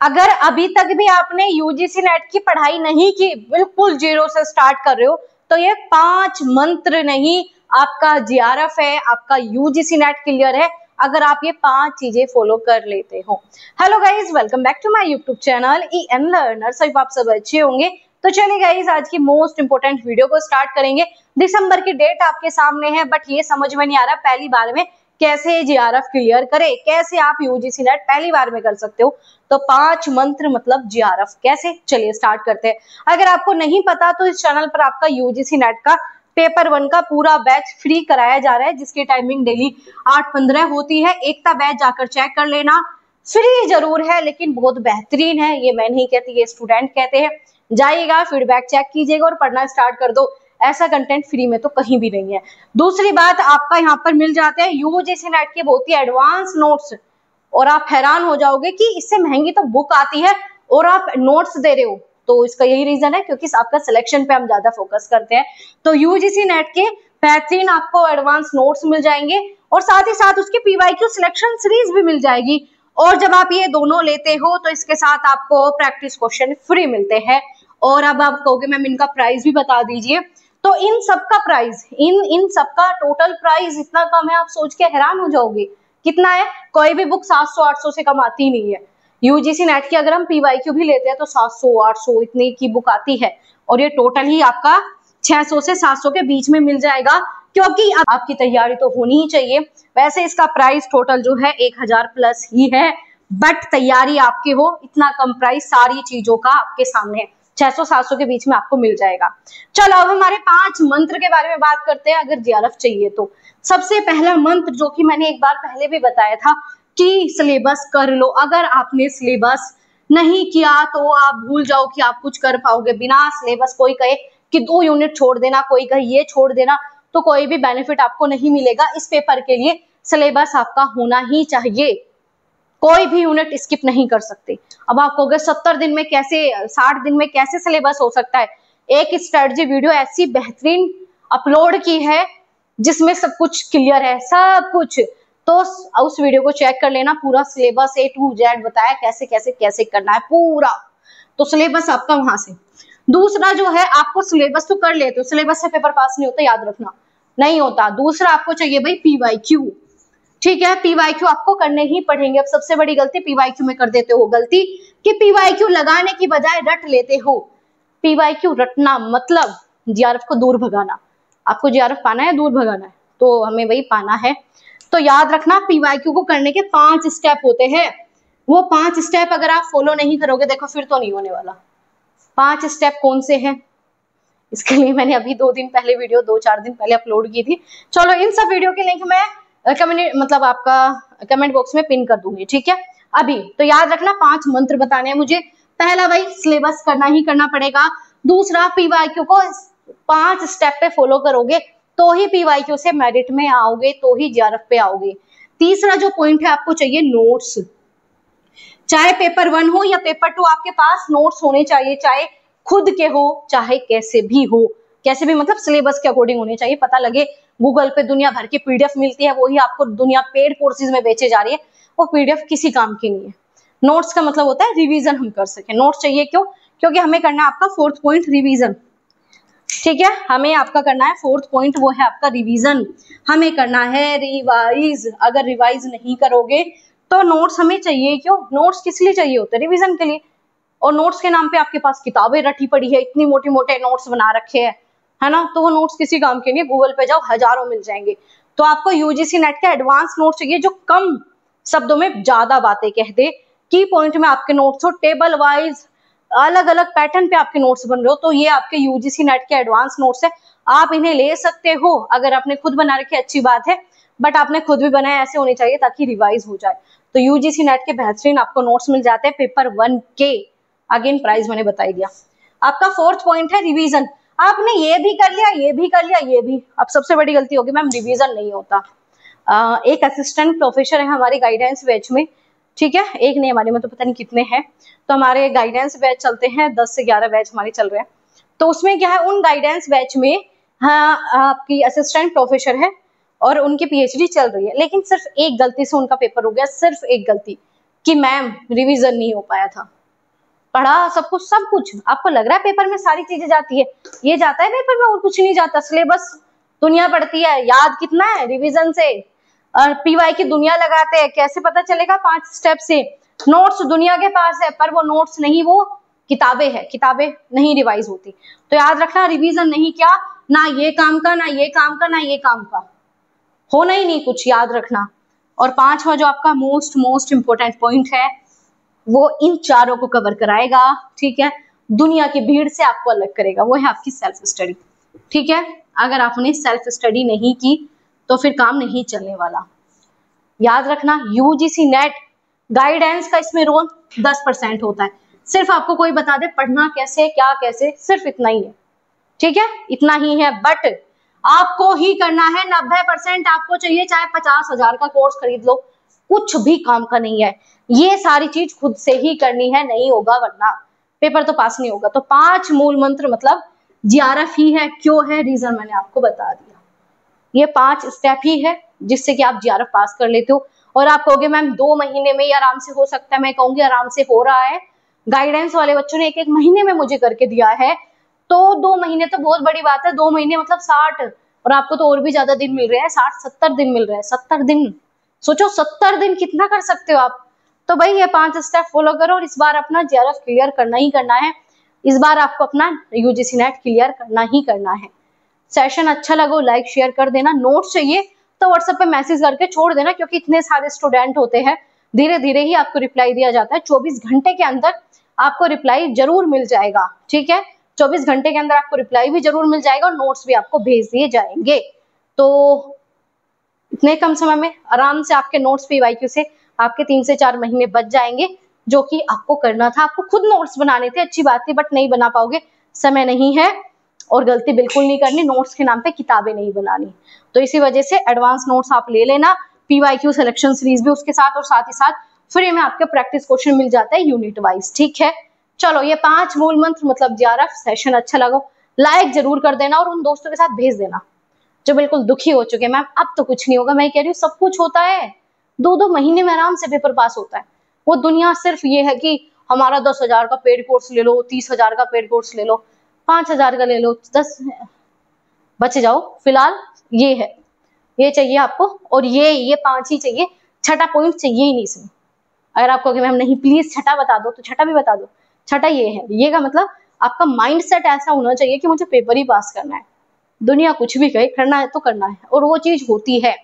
अगर अभी तक भी आपने यूजीसी नेट की पढ़ाई नहीं की, बिल्कुल जीरो से स्टार्ट कर रहे हो, तो ये 5 मंत्र नहीं, आपका जीआरएफ है, आपका यूजीसी नेट क्लियर है अगर आप ये 5 चीजें फॉलो कर लेते हो। Hello guys, welcome back to my YouTube channel EN learner. सब आप सब अच्छे होंगे। तो चलिए गाइज, आज की मोस्ट इंपोर्टेंट वीडियो को स्टार्ट करेंगे। दिसंबर की डेट आपके सामने है, बट ये समझ में नहीं आ रहा पहली बार में कैसे जीआरएफ क्लियर करे, कैसे आप यूजीसी नेट पहली बार में कर सकते हो। तो 5 मंत्र मतलब जीआरएफ कैसे, चलिए स्टार्ट करते हैं। अगर आपको नहीं पता तो इस चैनल पर आपका यूजीसी नेट का पेपर 1 का पूरा बैच फ्री कराया जा रहा है, जिसकी टाइमिंग डेली 8:15 होती है। एकता बैच जाकर चेक कर लेना। फ्री जरूर है लेकिन बहुत बेहतरीन है, ये मैं नहीं कहती, ये स्टूडेंट कहते हैं। जाइएगा, फीडबैक चेक कीजिएगा और पढ़ना स्टार्ट कर दो। ऐसा कंटेंट फ्री में तो कहीं भी नहीं है। दूसरी बात, आपका यहाँ पर मिल जाते हैं यूजीसी नेट के बहुत ही एडवांस नोट्स, और आप हैरान हो जाओगे कि इससे महंगी तो बुक आती है और आप नोट्स दे रहे हो। तो इसका यही रीजन है क्योंकि आपका सिलेक्शन पे हम ज्यादा फोकस करते हैं। तो यूजीसी नेट के बेहतरीन आपको एडवांस नोट्स मिल जाएंगे और साथ ही साथ उसकी पीवाईक्यू सिलेक्शन सीरीज भी मिल जाएगी। और जब आप ये दोनों लेते हो तो इसके साथ आपको प्रैक्टिस क्वेश्चन फ्री मिलते हैं। और अब आप कहोगे मैम इनका प्राइस भी बता दीजिए। तो इन सबका प्राइस, इन सबका टोटल प्राइस इतना कम है, आप सोच के हैरान हो जाओगे। कितना है? कोई भी बुक 700-800 से कम आती नहीं है। यूजीसी नेट की अगर हम पीवाईक्यू भी लेते हैं तो 700-800 इतनी की बुक आती है, और ये टोटल ही आपका 600 से 700 के बीच में मिल जाएगा, क्योंकि आपकी तैयारी तो होनी ही चाहिए। वैसे इसका प्राइस टोटल जो है 1000 प्लस ही है, बट तैयारी आपकी हो, इतना कम प्राइस सारी चीजों का आपके सामने है। 600-700 के बीच में आपको मिल जाएगा। चलो अब हमारे 5 मंत्र के बारे में बात करते हैं अगर जीआरएफ चाहिए तो। सबसे पहला मंत्र, जो कि मैंने एक बार पहले भी बताया था कि सिलेबस कर लो। अगर आपने सिलेबस नहीं किया तो आप भूल जाओ कि आप कुछ कर पाओगे। बिना सिलेबस, कोई कहे कि 2 यूनिट छोड़ देना, कोई कहे ये छोड़ देना, तो कोई भी बेनिफिट आपको नहीं मिलेगा। इस पेपर के लिए सिलेबस आपका होना ही चाहिए, कोई भी यूनिट स्किप नहीं कर सकते। अब आप कहोगे 70 दिन में कैसे, 60 दिन में कैसे सिलेबस हो सकता है? एक स्ट्रेटजी वीडियो ऐसी बेहतरीन अपलोड की है जिसमें सब कुछ क्लियर है, सब कुछ। तो उस वीडियो को चेक कर लेना, पूरा सिलेबस A to Z बताया कैसे कैसे कैसे करना है पूरा। तो सिलेबस आपका वहां से। दूसरा जो है, आपको सिलेबस तो कर लेते हो, सिलेबस से पेपर पास नहीं होता, याद रखना, नहीं होता। दूसरा आपको चाहिए भाई पीवाईक्यू, ठीक है। पीवाईक्यू आपको करने ही पड़ेंगे। अब सबसे बड़ी गलती पीवाईक्यू में कर देते हो, गलती कि पीवाईक्यू लगाने की बजाय रट लेते हो। पीवाईक्यू रटना मतलब जीआरएफ को दूर भगाना। आपको जीआरएफ पाना है, दूर भगाना है, तो हमें वही पाना है। तो याद रखना, पीवाईक्यू को करने के 5 स्टेप होते हैं। वो 5 स्टेप अगर आप फॉलो नहीं करोगे, देखो फिर तो नहीं होने वाला। 5 स्टेप कौन से हैं? इसके लिए मैंने अभी 2 दिन पहले वीडियो, 2-4 दिन पहले अपलोड की थी। चलो इन सब वीडियो के लिंक मैं मतलब आपका कमेंट बॉक्स में पिन कर दूंगी, ठीक है। अभी तो याद रखना, 5 मंत्र बताने हैं मुझे। पहला भाई, सिलेबस करना ही करना पड़ेगा। दूसरा, पीवाईक्यू को 5 स्टेप पे फॉलो करोगे तो ही पीवाईक्यू से मेरिट में आओगे, तो ही जीआरएफ पे आओगे। तीसरा जो पॉइंट है, आपको चाहिए नोट्स। चाहे पेपर 1 हो या पेपर 2, आपके पास नोट्स होने चाहिए, चाहे खुद के हो चाहे कैसे भी हो। कैसे भी मतलब सिलेबस के अकॉर्डिंग होने चाहिए। पता लगे गूगल पे दुनिया भर की पीडीएफ मिलती है, वही आपको दुनिया पेड कोर्सेज में बेचे जा रही है, वो पीडीएफ किसी काम की नहीं है। नोट्स का मतलब होता है रिवीजन हम कर सके। नोट्स चाहिए क्यों? क्योंकि हमें करना है आपका 4th पॉइंट रिवीजन, ठीक है। हमें आपका करना है 4th पॉइंट, वो है आपका रिवीजन। हमें करना है रिवाइज। अगर रिवाइज नहीं करोगे तो नोट्स हमें चाहिए क्यों? नोट्स किस लिए चाहिए होते हैं? रिवीजन के लिए। और नोट्स के नाम पे आपके पास किताबें रटी पड़ी है, इतनी मोटे मोटे नोट्स बना रखे हैं, है ना, तो वो नोट्स किसी काम के नहीं। गूगल पे जाओ, हजारों मिल जाएंगे। तो आपको यूजीसी नेट का एडवांस नोट चाहिए जो कम शब्दों में ज्यादा बातें कह दे। की पॉइंट में आपके नोट्स हो, टेबल वाइज अलग अलग पैटर्न पे आपके नोट्स बन रहे हो, तो ये आपके यूजीसी नेट के एडवांस नोट्स है। आप इन्हें ले सकते हो। अगर आपने खुद बना रखे अच्छी बात है, बट आपने खुद भी बनाए, ऐसे होने चाहिए ताकि रिवाइज हो जाए। तो यूजीसी नेट के बेहतरीन आपको नोट्स मिल जाते हैं पेपर 1 के। अगेन प्राइस मैंने बता दिया। आपका 4th पॉइंट है रिवीजन। आपने ये भी कर लिया, ये भी कर लिया, ये भी। अब सबसे बड़ी गलती होगी मैम रिवीजन नहीं होता। एक असिस्टेंट प्रोफेसर है हमारे गाइडेंस बैच में, ठीक है। एक नहीं, हमारे में तो पता नहीं कितने हैं। तो हमारे गाइडेंस बैच चलते हैं, 10 से 11 बैच हमारे चल रहे हैं। तो उसमें क्या है, उन गाइडेंस बैच में आपकी असिस्टेंट प्रोफेसर है और उनकी पीएचडी चल रही है, लेकिन सिर्फ एक गलती से उनका पेपर हो गया, सिर्फ एक गलती। कि मैम रिवीजन नहीं हो पाया था, पढ़ा सब कुछ आपको लग रहा है पेपर में सारी चीजें जाती है, ये जाता है पेपर में और कुछ नहीं जाता, सिलेबस दुनिया पड़ती है, याद कितना है रिवीजन से, और पीवाई की दुनिया लगाते हैं, कैसे पता चलेगा 5 स्टेप से, नोट्स दुनिया के पास है पर वो नोट्स नहीं, वो किताबें है, किताबें नहीं रिवाइज होती। तो याद रखना रिवीजन नहीं क्या, ना ये काम का, ना ये काम का, ना ये काम का, होना ही नहीं कुछ, याद रखना। और 5वां जो आपका मोस्ट इंपोर्टेंट पॉइंट है वो इन चारों को कवर कराएगा, ठीक है, दुनिया की भीड़ से आपको अलग करेगा, वो है आपकी सेल्फ स्टडी, ठीक है। अगर आपने सेल्फ स्टडी नहीं की तो फिर काम नहीं चलने वाला। याद रखना यूजीसी नेट गाइडेंस का इसमें रोल 10% होता है, सिर्फ आपको कोई बता दे पढ़ना कैसे, क्या कैसे, सिर्फ इतना ही है, ठीक है, इतना ही है, बट आपको ही करना है। 90% आपको चाहिए, चाहे 50,000 का कोर्स खरीद लो, कुछ भी काम का नहीं है, ये सारी चीज खुद से ही करनी है, नहीं होगा वरना पेपर तो पास नहीं होगा। तो 5 मूल मंत्र मतलब जीआरएफ ही है, क्यों है, रीजन मैंने आपको बता दिया, ये 5 स्टेप ही है जिससे कि आप जीआरएफ पास कर लेते हो। और आप कहोगे मैम 2 महीने में ही आराम से हो सकता है, मैं कहूंगी आराम से हो रहा है, गाइडेंस वाले बच्चों ने 1-1 महीने में मुझे करके दिया है, तो 2 महीने तो बहुत बड़ी बात है, 2 महीने मतलब 60, और आपको तो और भी ज्यादा दिन मिल रहे हैं, 60-70 दिन मिल रहे हैं, 70 दिन, सोचो 70 दिन कितना कर सकते हो आप। तो भाई ये 5 स्टेप फॉलो करो और इस बार अपना जीआरएफ क्लियर करना ही करना है, इस बार आपको अपना यूजीसी नेट क्लियर करना ही करना है। सेशन अच्छा लगा लाइक शेयर कर देना, नोट्स चाहिए तो व्हाट्सएप पे मैसेज करके छोड़ देना, क्योंकि इतने सारे स्टूडेंट होते हैं, धीरे धीरे ही आपको रिप्लाई दिया जाता है, 24 घंटे के अंदर आपको रिप्लाई जरूर मिल जाएगा, ठीक है, 24 घंटे के अंदर आपको रिप्लाई भी जरूर मिल जाएगा और नोट्स भी आपको भेज दिए जाएंगे। तो इतने कम समय में आराम से आपके नोट्स पीवाईक्यू से आपके 3 से 4 महीने बच जाएंगे, जो कि आपको करना था, आपको खुद नोट्स बनाने थे, अच्छी बात थी, बट नहीं बना पाओगे, समय नहीं है, और गलती बिल्कुल नहीं करनी, नोट्स के नाम पे किताबें नहीं बनानी। तो इसी वजह से एडवांस नोट्स आप ले लेना, पीवाईक्यू सिलेक्शन सीरीज भी उसके साथ, और साथ ही साथ फ्री में आपके प्रैक्टिस क्वेश्चन मिल जाता है यूनिट वाइज, ठीक है। चलो ये 5 मूल मंत्र मतलब जीआरएफ, सेशन अच्छा लगा लाइक जरूर कर देना और उन दोस्तों के साथ भेज देना जो बिल्कुल दुखी हो चुके, मैम अब तो कुछ नहीं होगा, मैं कह रही हूँ सब कुछ होता है, 2-2 महीने में आराम से पेपर पास होता है। वो दुनिया सिर्फ ये है कि हमारा 10,000 का पेड कोर्स ले लो, 30,000 का पेड कोर्स ले लो, 5,000 का ले लो, 10 बच जाओ, फिलहाल ये है, ये चाहिए आपको, और ये 5 ही चाहिए, छठा पॉइंट चाहिए ही नहीं इसमें। अगर आप कहोगे मैम नहीं प्लीज छठा बता दो, तो छठा भी बता दो, छठा ये है, ये का मतलब आपका माइंड सेट ऐसा होना चाहिए कि मुझे पेपर ही पास करना है, दुनिया कुछ भी कहे, करना है तो करना है, और वो चीज होती है।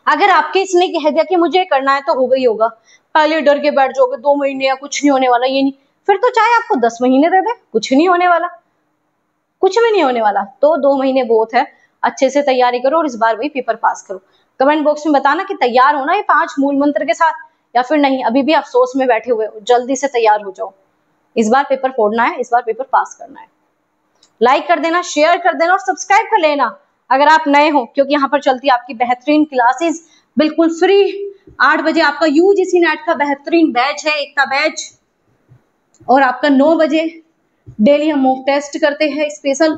अगर आपके इसने कह दिया कि मुझे करना है तो होगा ही होगा, पहले डर के बैठ जाओगे 2 महीने या कुछ नहीं होने वाला, ये नहीं, फिर तो चाहे आपको 10 महीने दे दे, कुछ नहीं होने वाला, कुछ भी नहीं होने वाला। तो 2 महीने बहुत है, अच्छे से तैयारी करो और इस बार भी पेपर पास करो। कमेंट बॉक्स में बताना कि तैयार होना ये 5 मूल मंत्र के साथ, या फिर नहीं अभी भी अफसोस में बैठे हुए हो, जल्दी से तैयार हो जाओ, इस बार पेपर फोड़ना है, इस बार पेपर पास करना है। लाइक कर देना, शेयर कर देना और सब्सक्राइब कर लेना अगर आप नए हो, क्योंकि यहाँ पर चलती है आपकी बेहतरीन क्लासेस बिल्कुल फ्री। 8 बजे आपका यूजीसी नेट का बेहतरीन बैच है, एकता बैच, और आपका 9 बजे डेली हम मॉक टेस्ट करते हैं, स्पेशल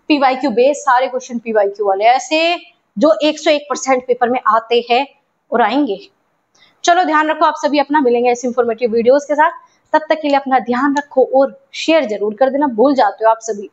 पीवाईक्यू बेस, सारे क्वेश्चन पीवाईक्यू वाले ऐसे जो 101% पेपर में आते हैं और आएंगे। चलो ध्यान रखो आप सभी अपना, मिलेंगे ऐसे इंफॉर्मेटिव वीडियोस के साथ, तब तक के लिए अपना ध्यान रखो और शेयर जरूर कर देना, भूल जाते हो आप सभी।